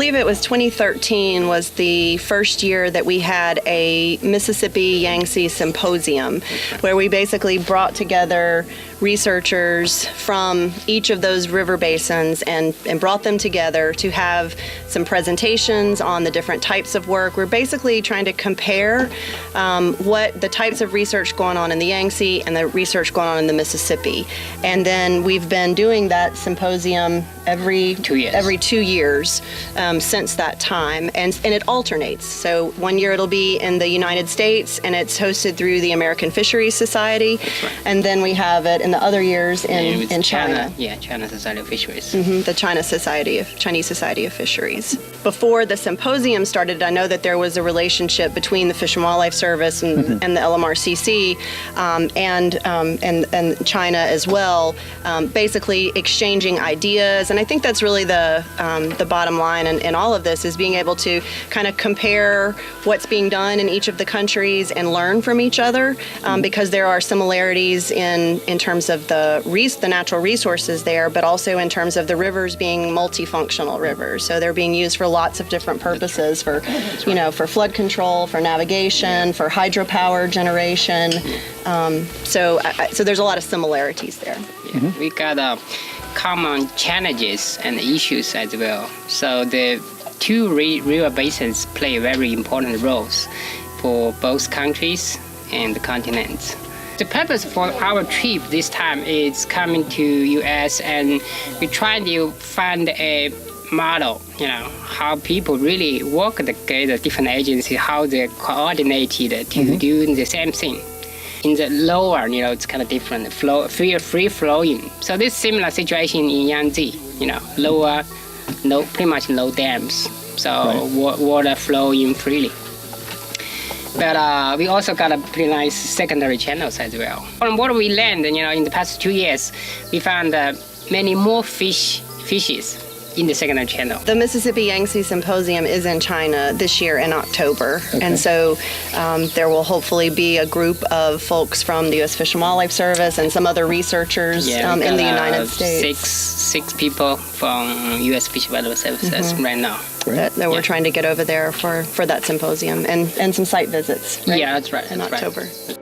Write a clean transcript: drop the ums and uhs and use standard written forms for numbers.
believe it was 2013 was the first year that we had a Mississippi-Yangtze Symposium, where we basically brought together researchers from each of those river basins and brought them together to have some presentations on the different types of work. We're basically trying to compare what the types of research going on in the Yangtze and the research going on in the Mississippi. And then we've been doing that symposium every 2 years since that time, and it alternates. So one year it'll be in the United States, and it's hosted through the American Fisheries Society, and then we have it in the other years in China. China Society of Fisheries. The Chinese Society of Fisheries. Before the symposium started, I know that there was a relationship between the Fish and Wildlife Service and the LMRCC and China as well, basically exchanging ideas. And I think that's really the bottom line in all of this, is being able to kind of compare what's being done in each of the countries and learn from each other, because there are similarities in terms of the natural resources there, but also in terms of the rivers being multifunctional rivers. So they're being used for lots of different purposes, for for flood control, for navigation, for hydropower generation. So there's a lot of similarities there. We got common challenges and issues as well. So the two river basins play very important roles for both countries and the continents. The purpose for our trip this time is coming to U.S. and we try to find a model, how people really work together, different agencies, how they're coordinated to do the same thing. In the lower, it's kind of different, free flowing. So this similar situation in Yangtze, lower, pretty much no dams, so water flowing freely. But we also got a pretty nice secondary channels as well. From what we learned, in the past 2 years, we found many more fishes in the secondary channel. The Mississippi-Yangtze Symposium is in China this year in October, and so there will hopefully be a group of folks from the U.S. Fish and Wildlife Service and some other researchers in the United States. Six people from U.S. Fish and Wildlife Services right now. That we're trying to get over there for that symposium and some site visits. Yeah, that's right. In October. Right.